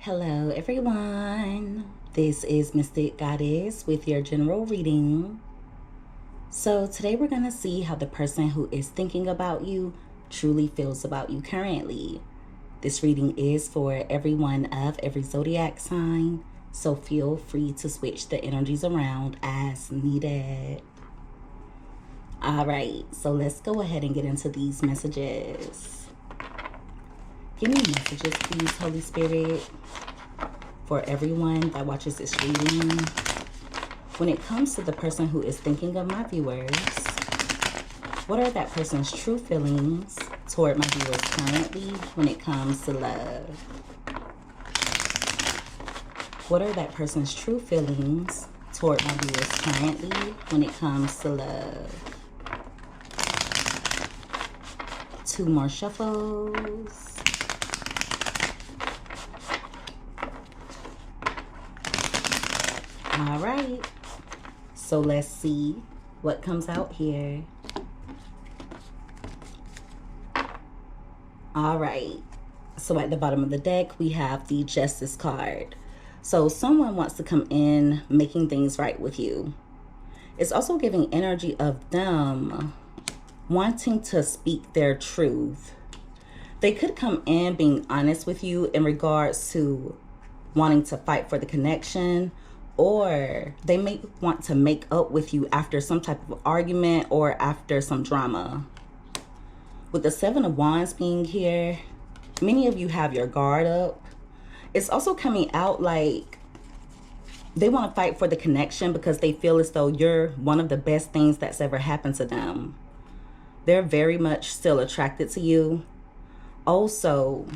Hello everyone, this is Mystic Goddess with your general reading. So today we're going to see how the person who is thinking about you truly feels about you currently. This reading is for everyone of every zodiac sign, so feel free to switch the energies around as needed. Alright, so let's go ahead and get into these messages. Give me messages, please, Holy Spirit, for everyone that watches this reading. When it comes to the person who is thinking of my viewers, what are that person's true feelings toward my viewers currently when it comes to love? What are that person's true feelings toward my viewers currently when it comes to love? 2 more shuffles. All right, so let's see what comes out here. All right, so at the bottom of the deck, we have the Justice card. So someone wants to come in making things right with you. It's also giving energy of them wanting to speak their truth. They could come in being honest with you in regards to wanting to fight for the connection, or they may want to make up with you after some type of argument or after some drama. With the 7 of Wands being here, many of you have your guard up. It's also coming out like they want to fight for the connection because they feel as though you're one of the best things that's ever happened to them. They're very much still attracted to you. Also,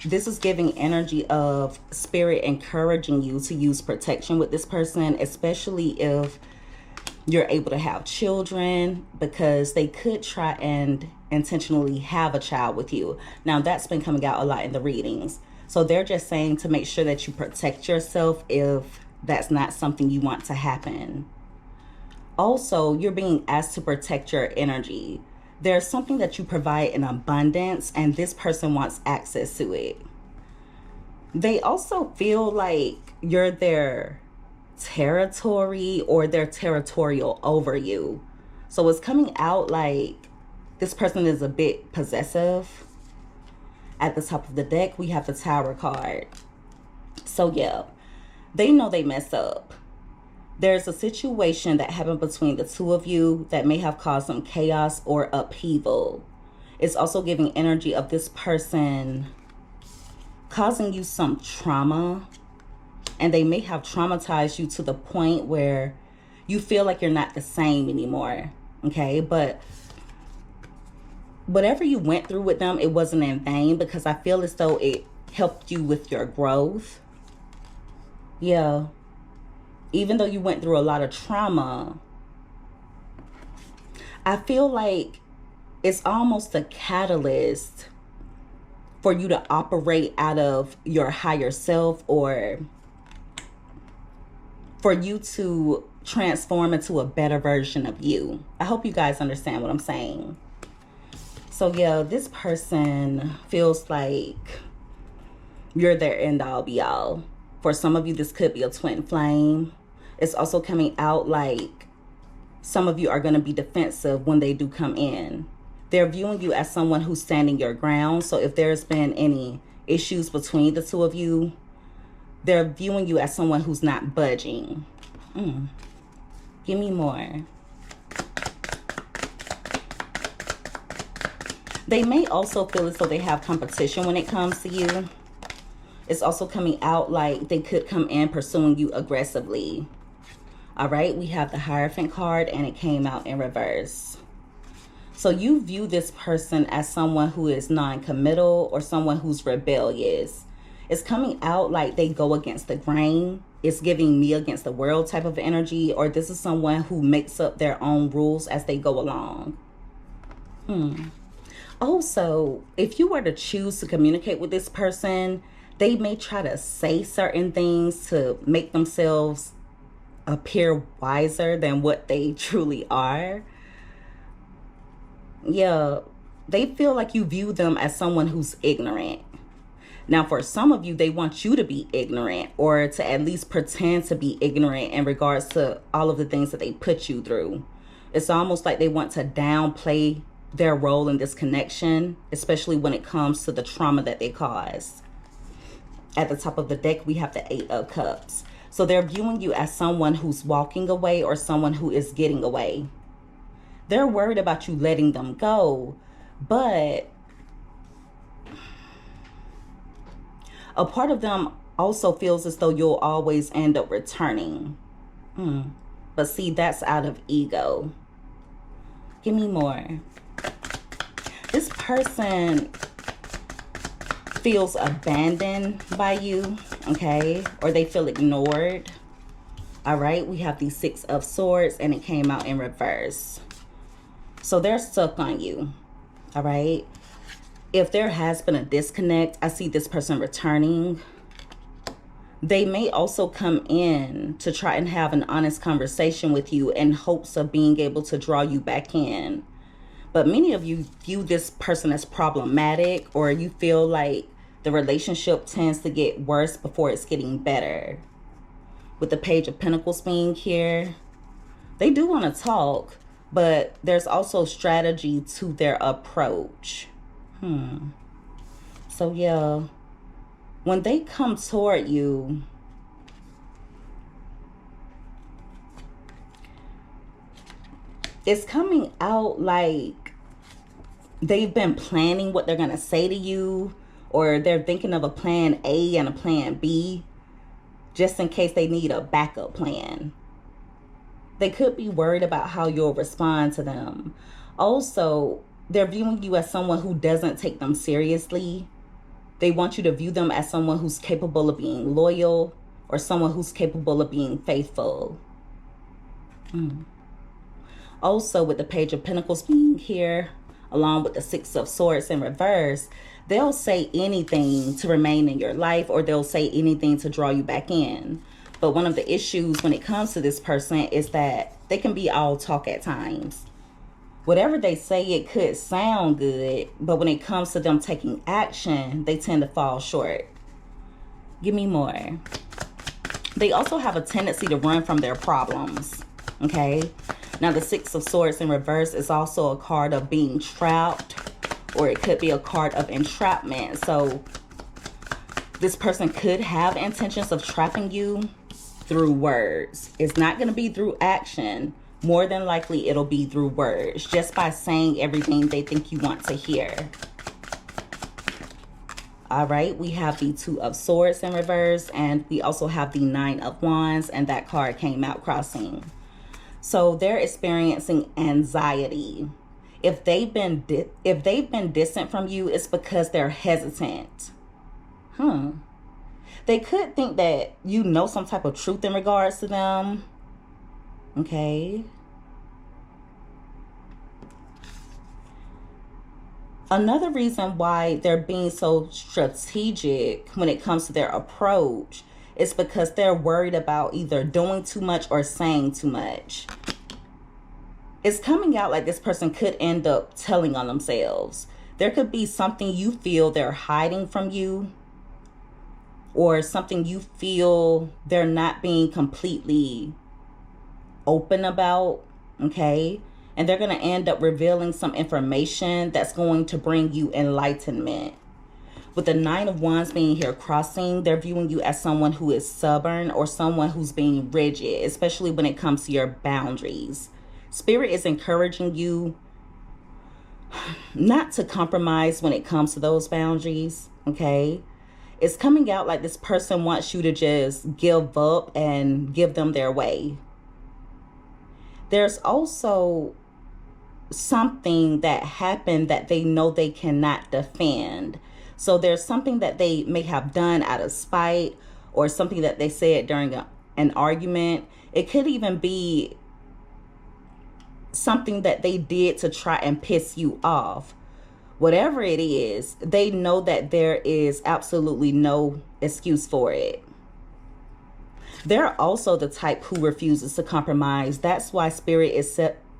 this is giving energy of spirit encouraging you to use protection with this person, especially if you're able to have children, because they could try and intentionally have a child with you. Now, that's been coming out a lot in the readings. So they're just saying to make sure that you protect yourself if that's not something you want to happen. Also, you're being asked to protect your energy. There's something that you provide in abundance, and this person wants access to it. They also feel like you're their territory or they're territorial over you. So it's coming out like this person is a bit possessive. At the top of the deck, we have the Tower card. So yeah, they know they messed up. There's a situation that happened between the two of you that may have caused some chaos or upheaval. It's also giving energy of this person causing you some trauma, and they may have traumatized you to the point where you feel like you're not the same anymore. Okay, but whatever you went through with them, it wasn't in vain, because I feel as though it helped you with your growth. Yeah. Even though you went through a lot of trauma, I feel like it's almost a catalyst for you to operate out of your higher self, or for you to transform into a better version of you. I hope you guys understand what I'm saying. So yeah, this person feels like you're their end all be all. For some of you, this could be a twin flame. It's also coming out like some of you are going to be defensive when they do come in. They're viewing you as someone who's standing your ground. So if there's been any issues between the two of you, they're viewing you as someone who's not budging. Give me more. They may also feel as though they have competition when it comes to you. It's also coming out like they could come in pursuing you aggressively. All right, we have the Hierophant card, and it came out in reverse. So you view this person as someone who is non-committal or someone who's rebellious. It's coming out like they go against the grain. It's giving me against the world type of energy, or this is someone who makes up their own rules as they go along. Also, if you were to choose to communicate with this person, they may try to say certain things to make themselves appear wiser than what they truly are. Yeah, they feel like you view them as someone who's ignorant. Now, for some of you, they want you to be ignorant, or to at least pretend to be ignorant in regards to all of the things that they put you through. It's almost like they want to downplay their role in this connection, especially when it comes to the trauma that they caused. At the top of the deck, we have the 8 of Cups. So they're viewing you as someone who's walking away or someone who is getting away. They're worried about you letting them go, but a part of them also feels as though you'll always end up returning. But see, that's out of ego. Give me more. This person feels abandoned by you, okay? Or they feel ignored. All right, we have the 6 of Swords and it came out in reverse. So they're stuck on you, all right? If there has been a disconnect, I see this person returning. They may also come in to try and have an honest conversation with you in hopes of being able to draw you back in. But many of you view this person as problematic, or you feel like the relationship tends to get worse before it's getting better. With the Page of Pentacles being here, they do want to talk, but there's also strategy to their approach. So yeah, when they come toward you, it's coming out like they've been planning what they're going to say to you, or they're thinking of a plan A and a plan B just in case they need a backup plan. They could be worried about how you'll respond to them. Also, they're viewing you as someone who doesn't take them seriously. They want you to view them as someone who's capable of being loyal, or someone who's capable of being faithful. Also, with the Page of Pentacles being here, along with the 6 of Swords in reverse, they'll say anything to remain in your life, or they'll say anything to draw you back in. But one of the issues when it comes to this person is that they can be all talk at times. Whatever they say, it could sound good, but when it comes to them taking action, they tend to fall short. Give me more. They also have a tendency to run from their problems, okay? Now, the 6 of Swords in reverse is also a card of being trapped, or it could be a card of entrapment. So this person could have intentions of trapping you through words. It's not going to be through action. More than likely, it'll be through words, just by saying everything they think you want to hear. All right, we have the 2 of Swords in reverse, and we also have the 9 of Wands, and that card came out crossing. So they're experiencing anxiety. If they've been distant from you, it's because they're hesitant. They could think that you know some type of truth in regards to them. Okay. Another reason why they're being so strategic when it comes to their approach is because they're worried about either doing too much or saying too much. It's coming out like this person could end up telling on themselves. There could be something you feel they're hiding from you, or something you feel they're not being completely open about, okay? And they're going to end up revealing some information that's going to bring you enlightenment. With the 9 of Wands being here crossing, they're viewing you as someone who is stubborn, or someone who's being rigid, especially when it comes to your boundaries. Spirit is encouraging you not to compromise when it comes to those boundaries, okay? It's coming out like this person wants you to just give up and give them their way. There's also something that happened that they know they cannot defend. So there's something that they may have done out of spite, or something that they said during an argument. It could even be something that they did to try and piss you off. Whatever it is, they know that there is absolutely no excuse for it. They're also the type who refuses to compromise. That's why Spirit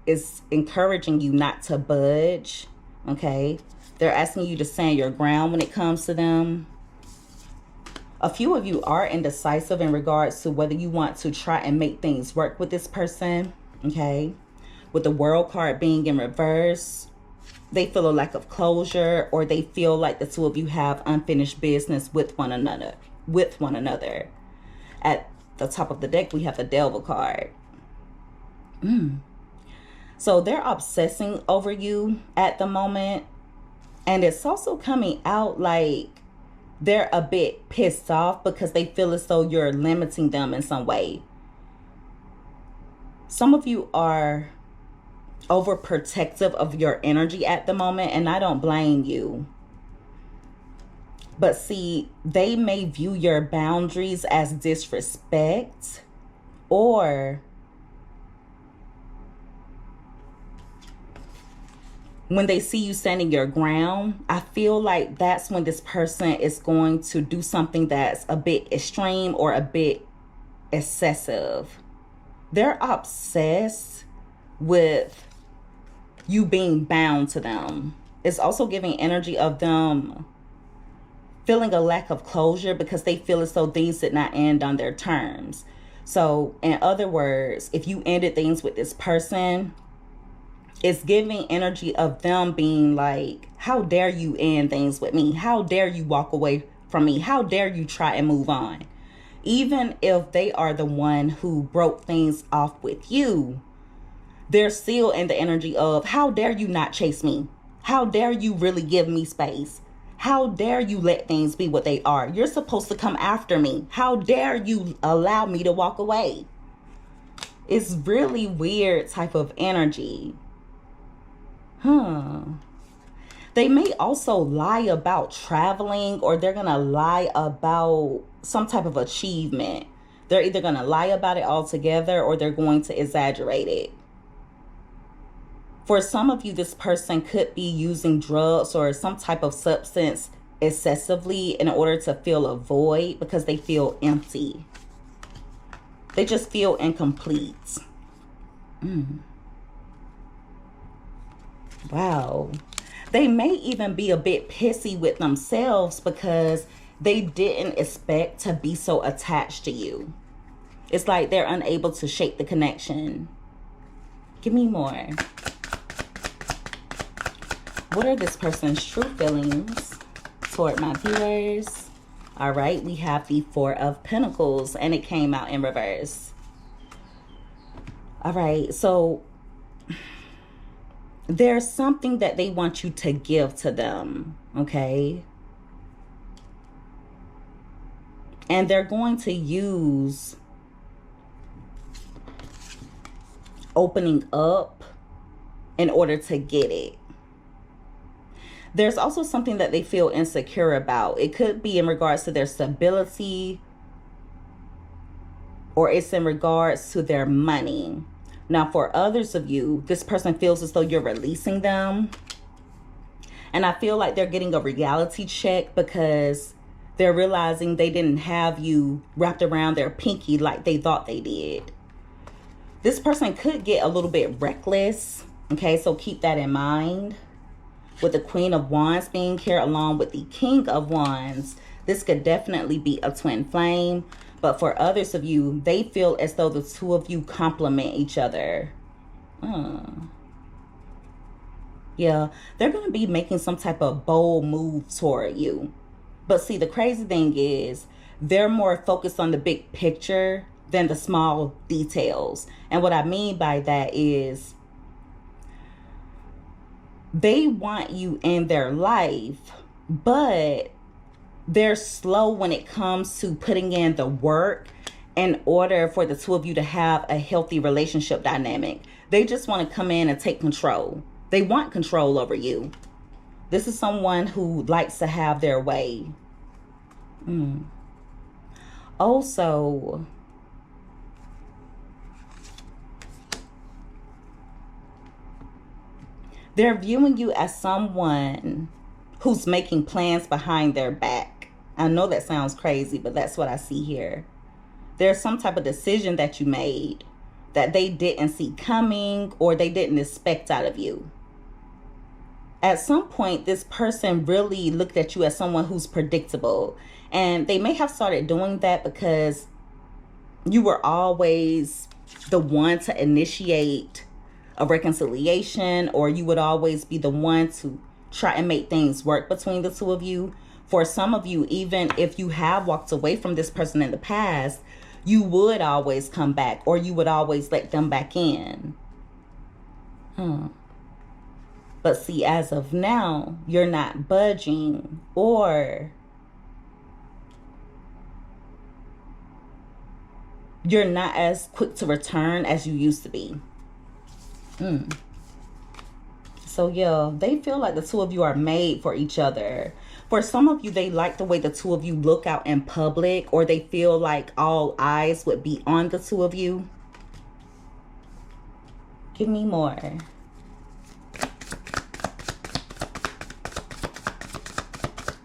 is encouraging you not to budge, okay? They're asking you to stand your ground when it comes to them. A few of you are indecisive in regards to whether you want to try and make things work with this person, okay? With the World card being in reverse, they feel a lack of closure, or they feel like the two of you have unfinished business with one another. At the top of the deck, we have the Devil card. So they're obsessing over you at the moment. And it's also coming out like they're a bit pissed off because they feel as though you're limiting them in some way. Some of you are overprotective of your energy at the moment, and I don't blame you. But see, they may view your boundaries as disrespect, or when they see you standing your ground, I feel like that's when this person is going to do something that's a bit extreme or a bit excessive. They're obsessed with you being bound to them. It's also giving energy of them feeling a lack of closure because they feel as though things did not end on their terms. So in other words, if you ended things with this person, it's giving energy of them being like, how dare you end things with me? How dare you walk away from me? How dare you try and move on? Even if they are the one who broke things off with you, they're still in the energy of, how dare you not chase me? How dare you really give me space? How dare you let things be what they are? You're supposed to come after me. How dare you allow me to walk away? It's really weird type of energy. They may also lie about traveling, or they're going to lie about some type of achievement. They're either going to lie about it altogether, or they're going to exaggerate it. For some of you, this person could be using drugs or some type of substance excessively in order to fill a void because they feel empty. They just feel incomplete. Wow. They may even be a bit pissy with themselves because they didn't expect to be so attached to you. It's like they're unable to shake the connection. Give me more. What are this person's true feelings toward my viewers? All right, we have the Four of Pentacles, and it came out in reverse. All right, so there's something that they want you to give to them, okay? And they're going to use opening up in order to get it. There's also something that they feel insecure about. It could be in regards to their stability, or it's in regards to their money. Now, for others of you, this person feels as though you're releasing them. And I feel like they're getting a reality check because they're realizing they didn't have you wrapped around their pinky like they thought they did. This person could get a little bit reckless. Okay, so keep that in mind. With the Queen of Wands being here along with the King of Wands, this could definitely be a twin flame. But for others of you, they feel as though the two of you complement each other. Yeah, they're going to be making some type of bold move toward you. But see, the crazy thing is, they're more focused on the big picture than the small details. And what I mean by that is, they want you in their life, but they're slow when it comes to putting in the work in order for the two of you to have a healthy relationship dynamic. They just want to come in and take control. They want control over you. This is someone who likes to have their way. Also, they're viewing you as someone who's making plans behind their back. I know that sounds crazy, but that's what I see here. There's some type of decision that you made that they didn't see coming, or they didn't expect out of you. At some point, this person really looked at you as someone who's predictable. And they may have started doing that because you were always the one to initiate a reconciliation, or you would always be the one to try and make things work between the two of you. For some of you, even if you have walked away from this person in the past, you would always come back, or you would always let them back in. But see, as of now, you're not budging, or you're not as quick to return as you used to be. So yeah, they feel like the two of you are made for each other. For some of you, they like the way the two of you look out in public, or they feel like all eyes would be on the two of you. Give me more.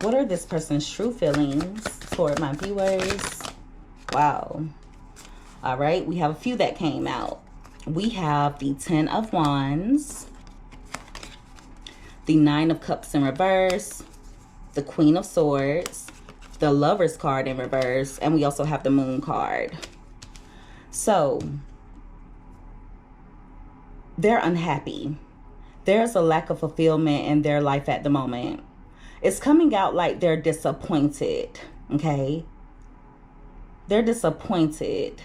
What are this person's true feelings toward my viewers? Wow. All right, we have a few that came out. We have the 10 of Wands, the 9 of Cups in reverse, the Queen of Swords, the Lover's card in reverse, and we also have the Moon card. So, they're unhappy. There's a lack of fulfillment in their life at the moment. It's coming out like they're disappointed, okay? They're disappointed.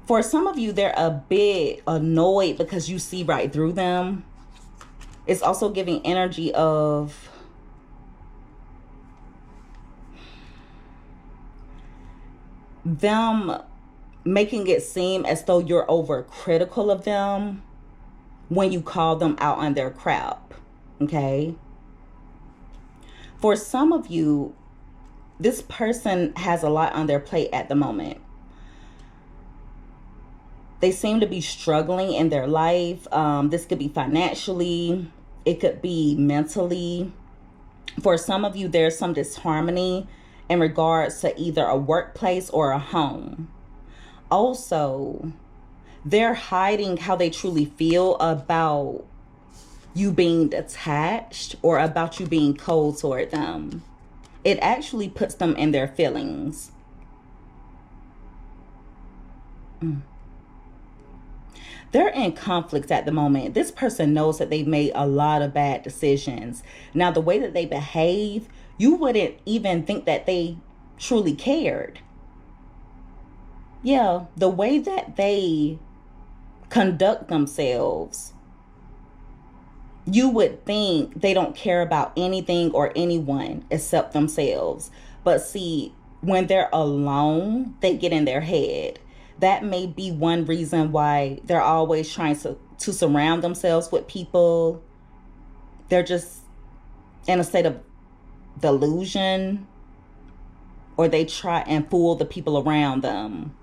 For some of you, they're a bit annoyed because you see right through them. It's also giving energy of them making it seem as though you're overcritical of them when you call them out on their crap, okay? For some of you, this person has a lot on their plate at the moment. They seem to be struggling in their life. This could be financially. It could be mentally. For some of you, there's some disharmony in regards to either a workplace or a home. Also, they're hiding how they truly feel about you being detached or about you being cold toward them. It actually puts them in their feelings. They're in conflict at the moment. This person knows that they've made a lot of bad decisions. Now, the way that they behave, you wouldn't even think that they truly cared. Yeah, the way that they conduct themselves, you would think they don't care about anything or anyone except themselves. But see, when they're alone, they get in their head. That may be one reason why they're always trying to surround themselves with people. They're just in a state of delusion, or they try and fool the people around them.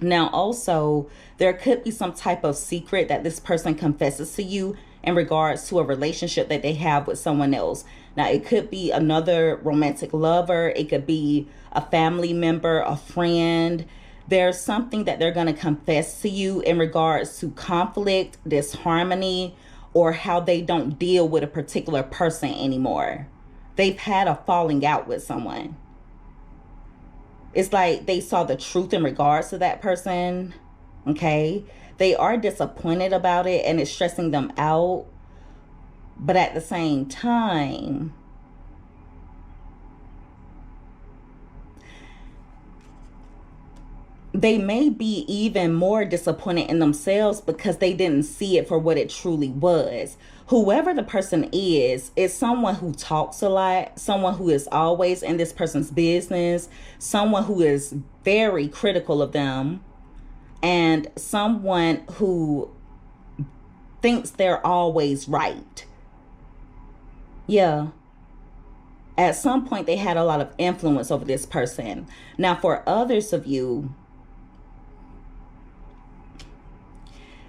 Now, also, there could be some type of secret that this person confesses to you in regards to a relationship that they have with someone else. Now, it could be another romantic lover. It could be a family member, a friend. There's something that they're going to confess to you in regards to conflict, disharmony, or how they don't deal with a particular person anymore. They've had a falling out with someone. It's like they saw the truth in regards to that person, okay? They are disappointed about it and it's stressing them out. But at the same time, they may be even more disappointed in themselves because they didn't see it for what it truly was. Whoever the person is someone who talks a lot, someone who is always in this person's business, someone who is very critical of them, and someone who thinks they're always right. Yeah. At some point, they had a lot of influence over this person. Now, for others of you,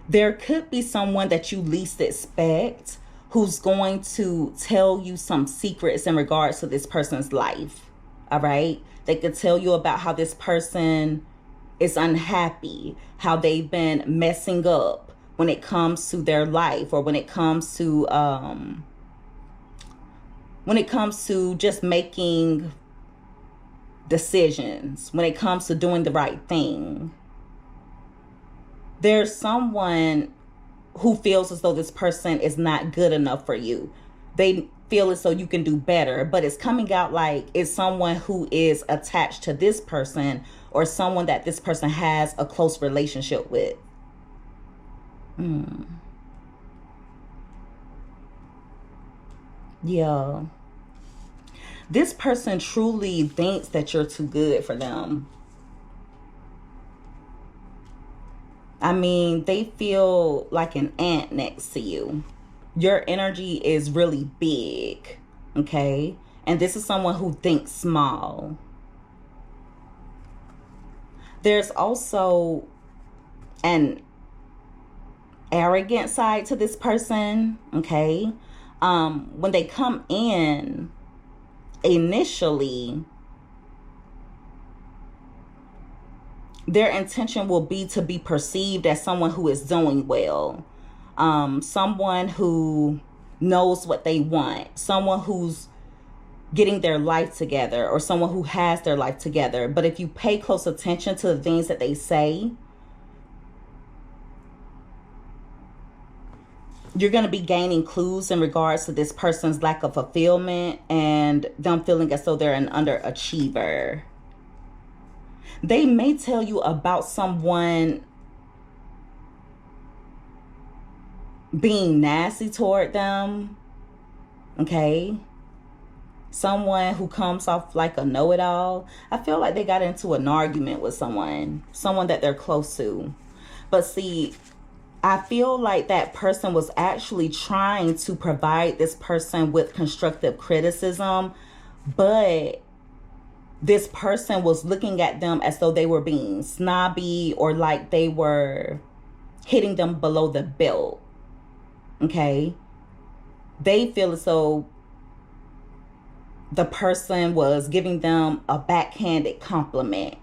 there could be someone that you least expect who's going to tell you some secrets in regards to this person's life. All right? They could tell you about how this person is unhappy, how they've been messing up when it comes to their life, or when it comes to just making decisions, when it comes to doing the right thing. There's someone who feels as though this person is not good enough for you. They feel as though you can do better, but it's coming out like it's someone who is attached to this person, or someone that this person has a close relationship with. Yeah. This person truly thinks that you're too good for them. I mean, they feel like an ant next to you. Your energy is really big, okay? And this is someone who thinks small. There's also an arrogant side to this person, okay? When they come in, initially, their intention will be to be perceived as someone who is doing well. Someone who knows what they want. Someone who's getting their life together, or someone who has their life together. But if you pay close attention to the things that they say, you're going to be gaining clues in regards to this person's lack of fulfillment and them feeling as though they're an underachiever. They may tell you about someone being nasty toward them, okay? Someone who comes off like a know-it-all. I feel like they got into an argument with someone that they're close to. But see, I feel like that person was actually trying to provide this person with constructive criticism, but this person was looking at them as though they were being snobby, or like they were hitting them below the belt. Okay? They feel as though the person was giving them a backhanded compliment,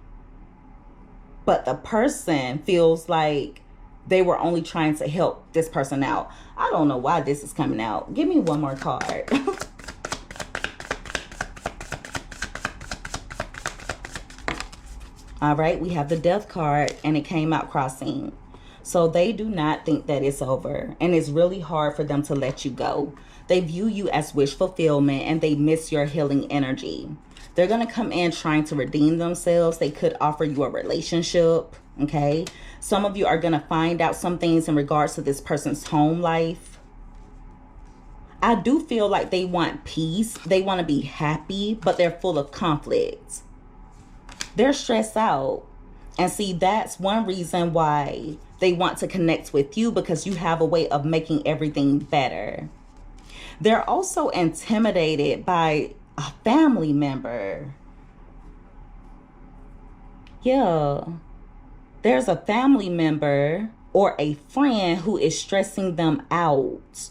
but the person feels like they were only trying to help this person out. I don't know why this is coming out. Give me one more card. All right, we have the Death card, and it came out crossing. So they do not think that it's over, and it's really hard for them to let you go. They view you as wish fulfillment, and they miss your healing energy. They're going to come in trying to redeem themselves. They could offer you a relationship, okay? Some of you are going to find out some things in regards to this person's home life. I do feel like they want peace. They want to be happy, but they're full of conflict. They're stressed out. And see, that's one reason why they want to connect with you, because you have a way of making everything better. They're also intimidated by a family member. Yeah. There's a family member or a friend who is stressing them out.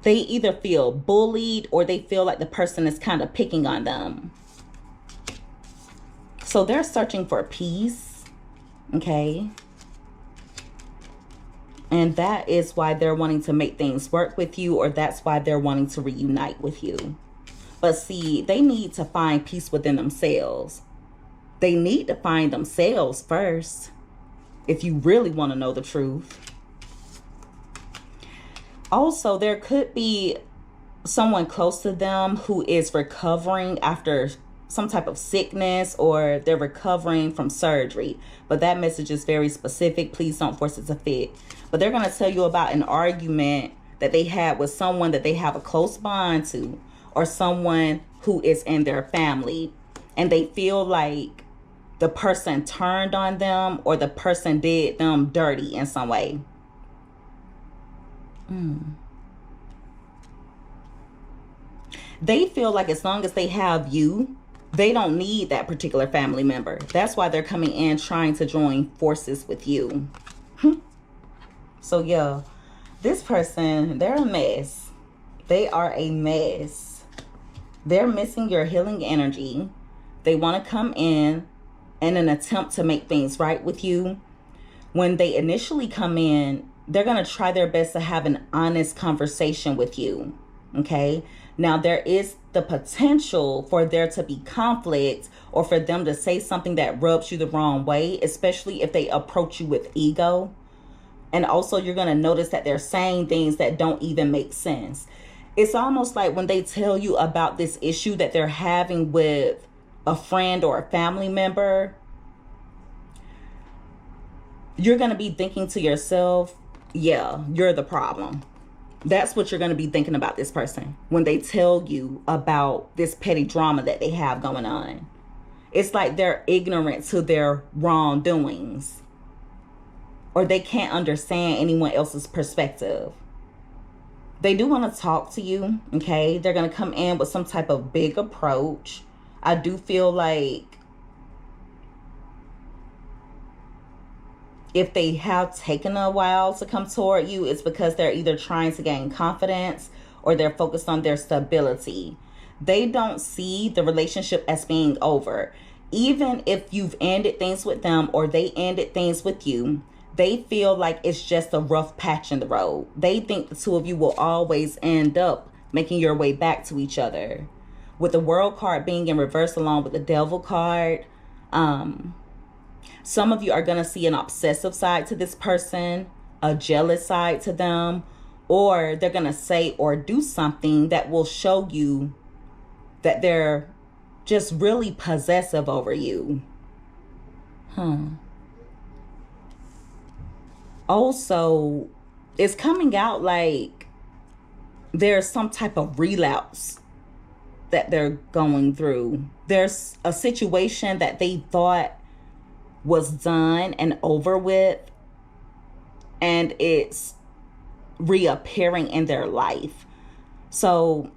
They either feel bullied, or they feel like the person is kind of picking on them. So they're searching for peace, okay? And that is why they're wanting to make things work with you, or that's why they're wanting to reunite with you. But see, they need to find peace within themselves. They need to find themselves first, if you really want to know the truth. Also, there could be someone close to them who is recovering after some type of sickness, or they're recovering from surgery. But that message is very specific. Please don't force it to fit. But they're going to tell you about an argument that they had with someone that they have a close bond to, or someone who is in their family. And they feel like the person turned on them, or the person did them dirty in some way. They feel like as long as they have you, they don't need that particular family member. That's why they're coming in trying to join forces with you. So yeah, this person, they're a mess. They are a mess. They're missing your healing energy. They want to come in an attempt to make things right with you. When they initially come in, they're going to try their best to have an honest conversation with you. Okay. Now, there is the potential for there to be conflict or for them to say something that rubs you the wrong way, especially if they approach you with ego. And also, you're going to notice that they're saying things that don't even make sense. It's almost like when they tell you about this issue that they're having with a friend or a family member, you're going to be thinking to yourself, yeah, you're the problem. That's what you're going to be thinking about this person when they tell you about this petty drama that they have going on. It's like they're ignorant to their wrongdoings, or they can't understand anyone else's perspective. They do want to talk to you, okay? They're going to come in with some type of big approach. I do feel like if they have taken a while to come toward you, it's because they're either trying to gain confidence or they're focused on their stability. They don't see the relationship as being over. Even if you've ended things with them or they ended things with you, they feel like it's just a rough patch in the road. They think the two of you will always end up making your way back to each other. With the World card being in reverse along with the Devil card, some of you are going to see an obsessive side to this person, a jealous side to them, or they're going to say or do something that will show you that they're just really possessive over you. Also, it's coming out like there's some type of relapse that they're going through. There's a situation that they thought was done and over with, and it's reappearing in their life. So,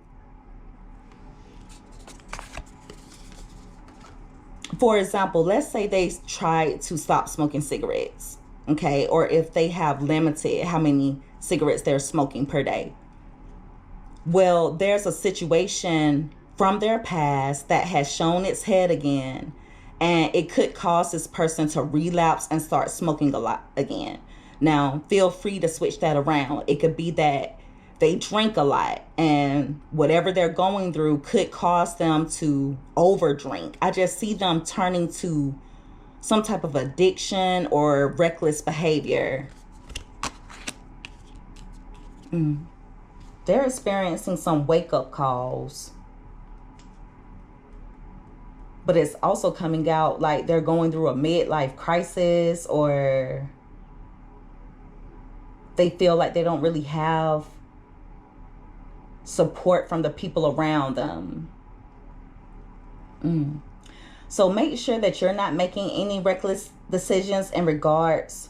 for example, let's say they tried to stop smoking cigarettes, okay? Or if they have limited how many cigarettes they're smoking per day. Well, there's a situation from their past that has shown its head again, and it could cause this person to relapse and start smoking a lot again. Now, feel free to switch that around. It could be that they drink a lot and whatever they're going through could cause them to overdrink. I just see them turning to some type of addiction or reckless behavior. They're experiencing some wake-up calls. But it's also coming out like they're going through a midlife crisis, or they feel like they don't really have support from the people around them. So make sure that you're not making any reckless decisions in regards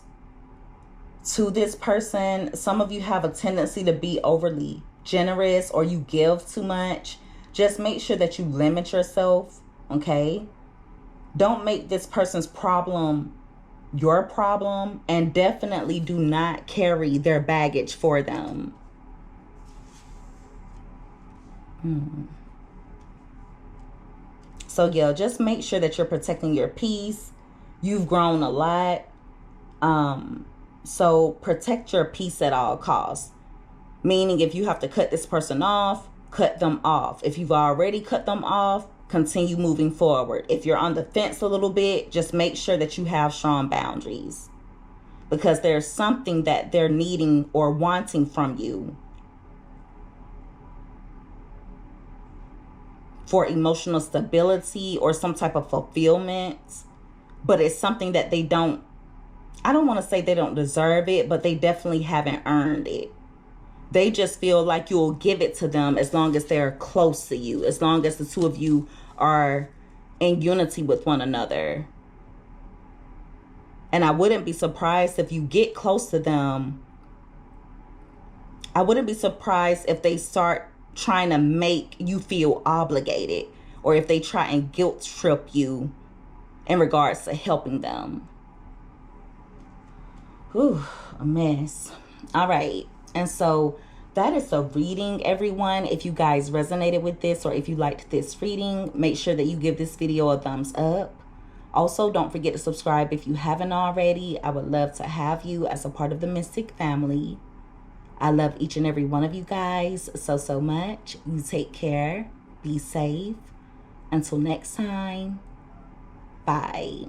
to this person. Some of you have a tendency to be overly generous, or you give too much. Just make sure that you limit yourself. Okay, don't make this person's problem your problem, and definitely do not carry their baggage for them. So yeah, just make sure that you're protecting your peace. You've grown a lot. So protect your peace at all costs. Meaning if you have to cut this person off, cut them off. If you've already cut them off, continue moving forward. If you're on the fence a little bit, just make sure that you have strong boundaries, because there's something that they're needing or wanting from you for emotional stability or some type of fulfillment. But it's something that they don't, I don't want to say they don't deserve it, but they definitely haven't earned it. They just feel like you'll give it to them as long as they're close to you, as long as the two of you are in unity with one another. And I wouldn't be surprised if you get close to them. I wouldn't be surprised if they start trying to make you feel obligated, or if they try and guilt trip you in regards to helping them. Whew, a mess. All right. And so that is a reading, everyone. If you guys resonated with this, or if you liked this reading, make sure that you give this video a thumbs up. Also, don't forget to subscribe if you haven't already. I would love to have you as a part of the Mystic family. I love each and every one of you guys so much. You take care. Be safe. Until next time. Bye.